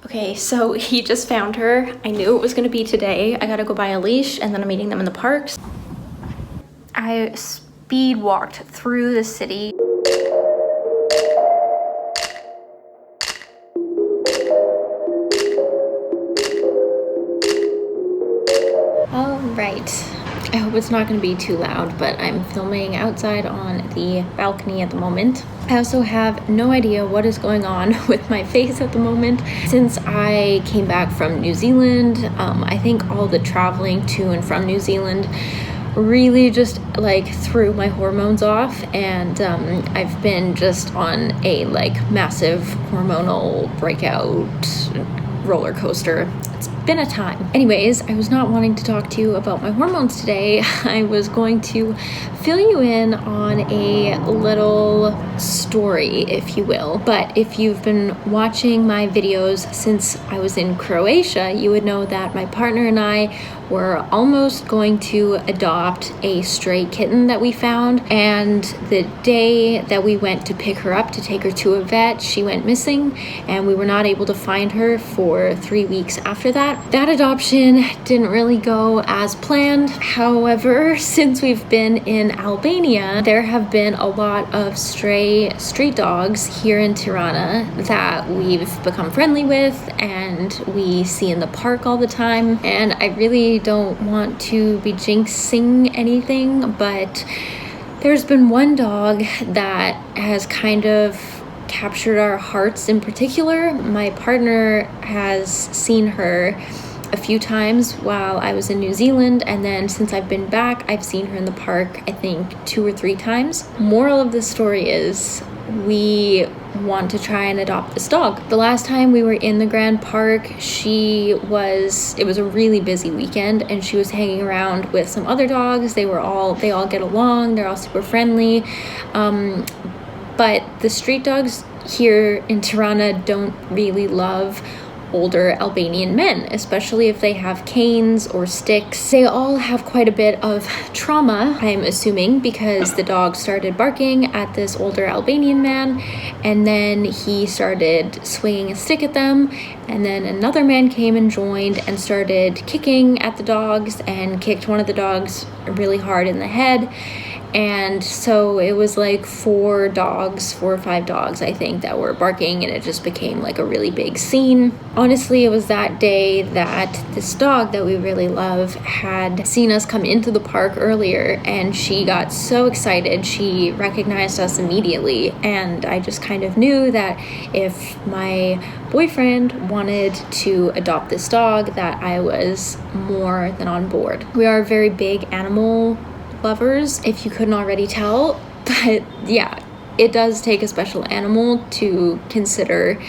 Okay, so he just found her. I knew it was gonna be today. I gotta go buy a leash and then I'm meeting them in the parks. I speed walked through the city. All right. I hope it's not going to be too loud, but I'm filming outside on the balcony at the moment. I also have no idea what is going on with my face at the moment. Since I came back from New Zealand, I think all the traveling to and from New Zealand really just like threw my hormones off, and I've been just on a like massive hormonal breakout roller coaster. It's been a time. Anyways, I was not wanting to talk to you about my hormones today. I was going to fill you in on a little story, if you will. But if you've been watching my videos since I was in Croatia, you would know that my partner and I were almost going to adopt a stray kitten that we found, and the day that we went to pick her up to take her to a vet, she went missing and we were not able to find her for 3 weeks after that. That adoption didn't really go as planned. However, since we've been in Albania, there have been a lot of stray street dogs here in Tirana that we've become friendly with and we see in the park all the time. And I really don't want to be jinxing anything, but there's been one dog that has kind of captured our hearts in particular. My partner has seen her a few times while I was in New Zealand, and then since I've been back, I've seen her in the park, I think 2 or 3 times. Moral of the story is we want to try and adopt this dog. The last time we were in the Grand Park, it was a really busy weekend and she was hanging around with some other dogs. They all get along, they're all super friendly. But the street dogs here in Tirana don't really love older Albanian men, especially if they have canes or sticks. They all have quite a bit of trauma, I'm assuming, because the dog started barking at this older Albanian man, and then he started swinging a stick at them, and then another man came and joined and started kicking at the dogs and kicked one of the dogs really hard in the head. And so it was like 4 or 5 dogs, I think, that were barking, and it just became like a really big scene. Honestly, it was that day that this dog that we really love had seen us come into the park earlier, and she got so excited. She recognized us immediately, and I just kind of knew that if my boyfriend wanted to adopt this dog, that I was more than on board. We are very big animal lovers, if you couldn't already tell, but yeah, it does take a special animal to consider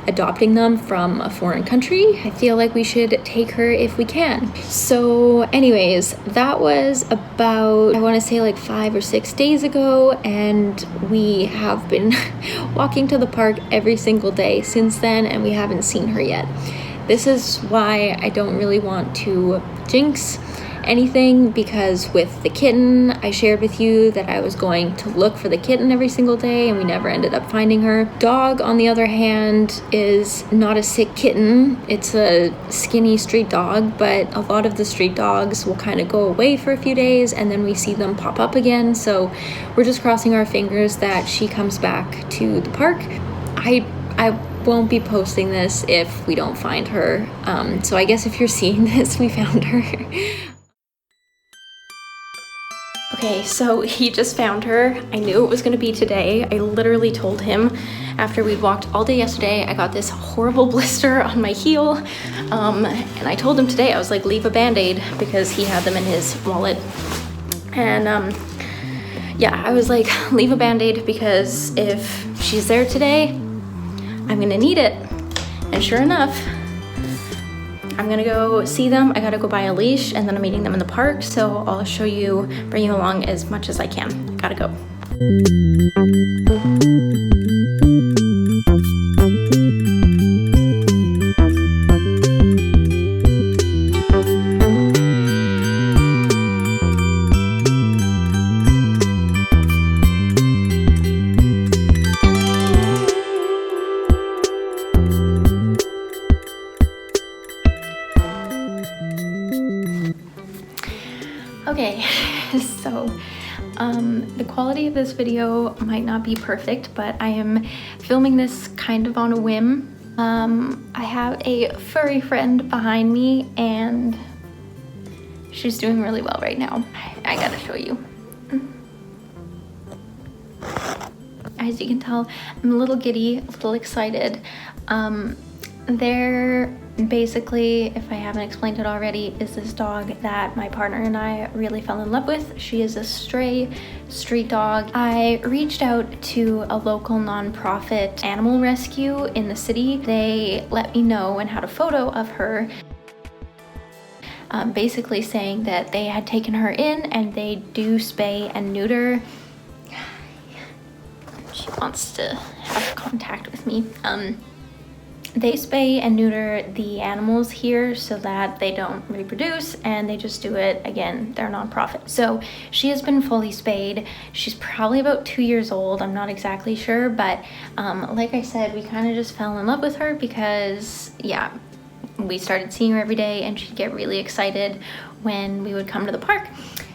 adopting them from a foreign country. I feel like we should take her if we can. So anyways, that was about, I want to say like 5 or 6 days ago, and we have been walking to the park every single day since then, and we haven't seen her yet. This is why I don't really want to jinx anything, because with the kitten, I shared with you that I was going to look for the kitten every single day and we never ended up finding her. Dog, on the other hand, is not a sick kitten. It's a skinny street dog, but a lot of the street dogs will kind of go away for a few days and then we see them pop up again. So we're just crossing our fingers that she comes back to the park. I won't be posting this if we don't find her. So I guess if you're seeing this, we found her. Okay, so he just found her. I knew it was gonna be today. I literally told him after we walked all day yesterday, I got this horrible blister on my heel. And I told him today, I was like, leave a Band-Aid, because he had them in his wallet. And yeah, I was like, leave a Band-Aid, because if she's there today, I'm gonna need it. And sure enough, I'm gonna go see them. I gotta go buy a leash, and then I'm meeting them in the park, so I'll show you, bring you along as much as I can. Gotta go. Okay, so the quality of this video might not be perfect, but I am filming this kind of on a whim. I have a furry friend behind me and she's doing really well right now. I gotta show you. As you can tell, I'm a little giddy, a little excited. They're basically, if I haven't explained it already, is this dog that my partner and I really fell in love with. She is a stray street dog. I reached out to a local nonprofit animal rescue in the city. They let me know and had a photo of her, basically saying that they had taken her in and they do spay and neuter. She wants to have contact with me. They spay and neuter the animals here so that they don't reproduce, and they just do it, again, they're a nonprofit. So she has been fully spayed. She's probably about 2 years old. I'm not exactly sure, but like I said, we kind of just fell in love with her because, yeah, we started seeing her every day and she'd get really excited when we would come to the park.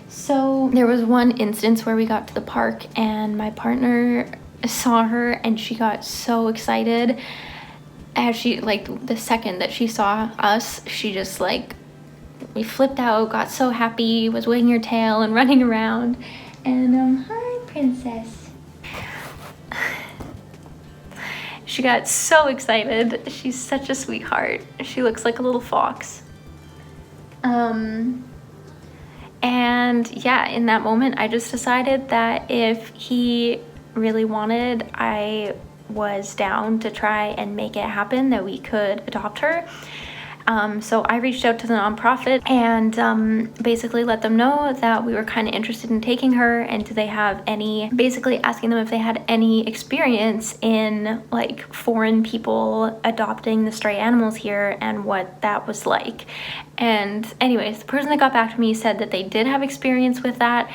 So there was one instance where we got to the park and my partner saw her and she got so excited. As she, like, the second that she saw us, she just, like, we flipped out, got so happy, was wagging her tail and running around. And, hi, princess. She got so excited. She's such a sweetheart. She looks like a little fox. And yeah, in that moment, I just decided that if he really wanted, I was down to try and make it happen, that we could adopt her. So I reached out to the nonprofit and basically let them know that we were kind of interested in taking her, and do they have any, basically asking them if they had any experience in like foreign people adopting the stray animals here and what that was like. And anyways, the person that got back to me said that they did have experience with that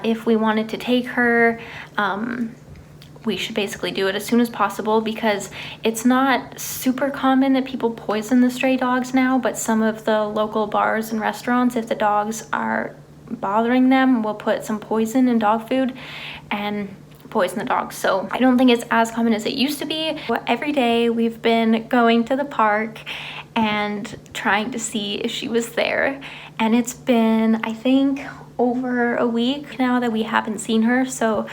if we wanted to take her, we should basically do it as soon as possible, because it's not super common that people poison the stray dogs now, but some of the local bars and restaurants, if the dogs are bothering them, will put some poison in dog food and poison the dogs. So I don't think it's as common as it used to be. Every day we've been going to the park and trying to see if she was there, and it's been, I think, over a week now that we haven't seen her. So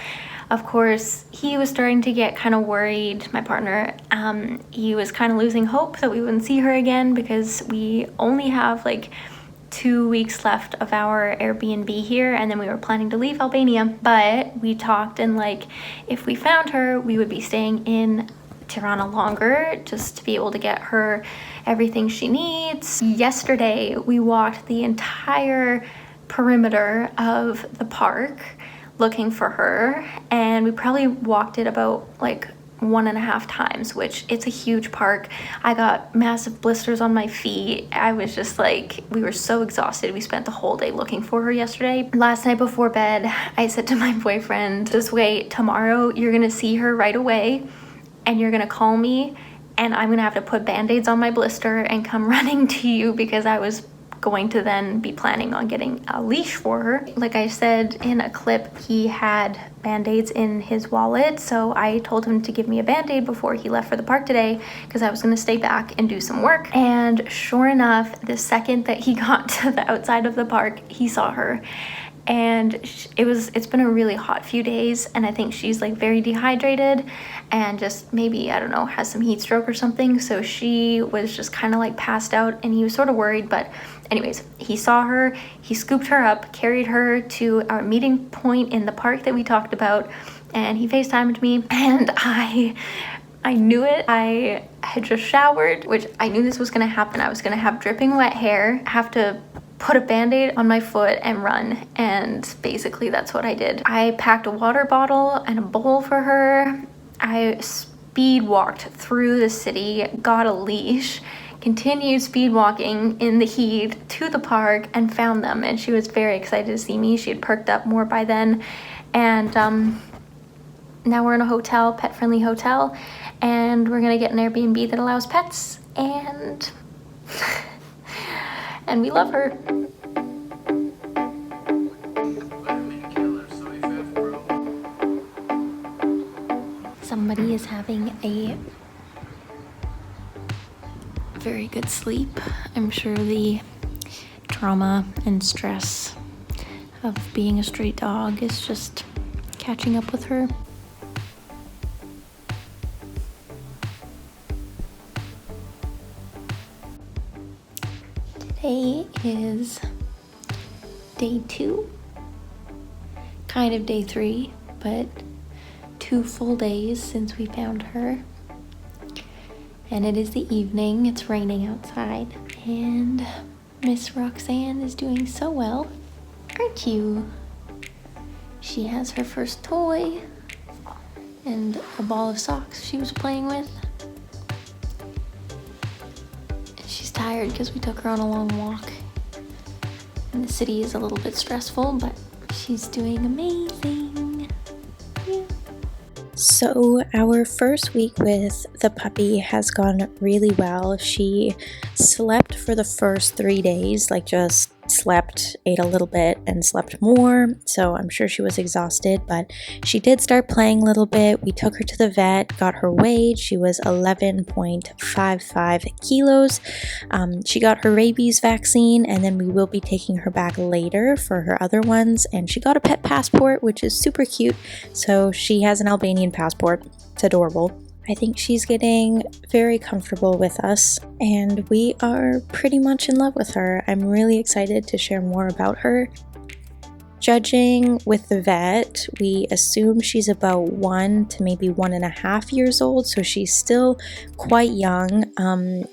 of course, he was starting to get kind of worried, my partner. He was kind of losing hope that we wouldn't see her again, because we only have like 2 weeks left of our Airbnb here, and then we were planning to leave Albania. But we talked, and like, if we found her, we would be staying in Tirana longer, just to be able to get her everything she needs. Yesterday, we walked the entire perimeter of the park looking for her, and we probably walked it about like 1.5 times, which it's a huge park. I got massive blisters on my feet. I was just like, we were so exhausted. We spent the whole day looking for her yesterday. Last night before bed, I said to my boyfriend, just wait, tomorrow you're gonna see her right away and you're gonna call me, and I'm gonna have to put band-aids on my blister and come running to you, because I was going to then be planning on getting a leash for her. Like I said in a clip, he had band-aids in his wallet, so I told him to give me a band-aid before he left for the park today, because I was going to stay back and do some work. And sure enough, the second that he got to the outside of the park, he saw her. And it's been a really hot few days, and I think she's like very dehydrated and just maybe, I don't know, has some heat stroke or something. So she was just kind of like passed out, and he was sort of worried. But anyways, he saw her, he scooped her up, carried her to our meeting point in the park that we talked about, and he FaceTimed me, and I knew it. I had just showered, which I knew this was gonna happen. I was gonna have dripping wet hair, have to put a band-aid on my foot and run, and basically that's what I did. I packed a water bottle and a bowl for her. I speed walked through the city, got a leash, continued speed walking in the heat to the park, and found them, and she was very excited to see me. She had perked up more by then, and now we're in a hotel, pet-friendly hotel, and we're gonna get an Airbnb that allows pets, and we love her. somebody is having a very good sleep. I'm sure the trauma and stress of being a stray dog is just catching up with her. Today is day 2, kind of day 3, but 2 full days since we found her. And it is the evening, it's raining outside, and Miss Roxanne is doing so well, aren't you? She has her first toy and a ball of socks she was playing with. She's tired because we took her on a long walk. And the city is a little bit stressful, but she's doing amazing. Yeah. So our first week with the puppy has gone really well. She slept for the first 3 days, like just slept, ate a little bit, and slept more. So I'm sure she was exhausted, but she did start playing a little bit. We took her to the vet, got her weighed. She was 11.55 kilos. She got her rabies vaccine, and then we will be taking her back later for her other ones. And she got a pet passport, which is super cute. So she has an Albanian passport. It's adorable. I think she's getting very comfortable with us, and we are pretty much in love with her. I'm really excited to share more about her. Judging with the vet, we assume she's about 1 to maybe 1.5 years old, so she's still quite young.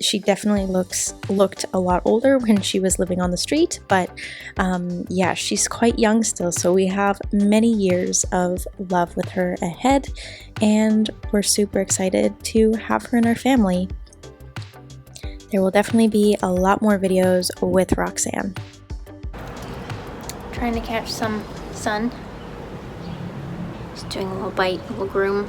She definitely looked a lot older when she was living on the street, but yeah, she's quite young still, so we have many years of love with her ahead, and we're super excited to have her in our family. There will definitely be a lot more videos with Roxanne. Trying to catch some sun. Just doing a little bite, a little groom.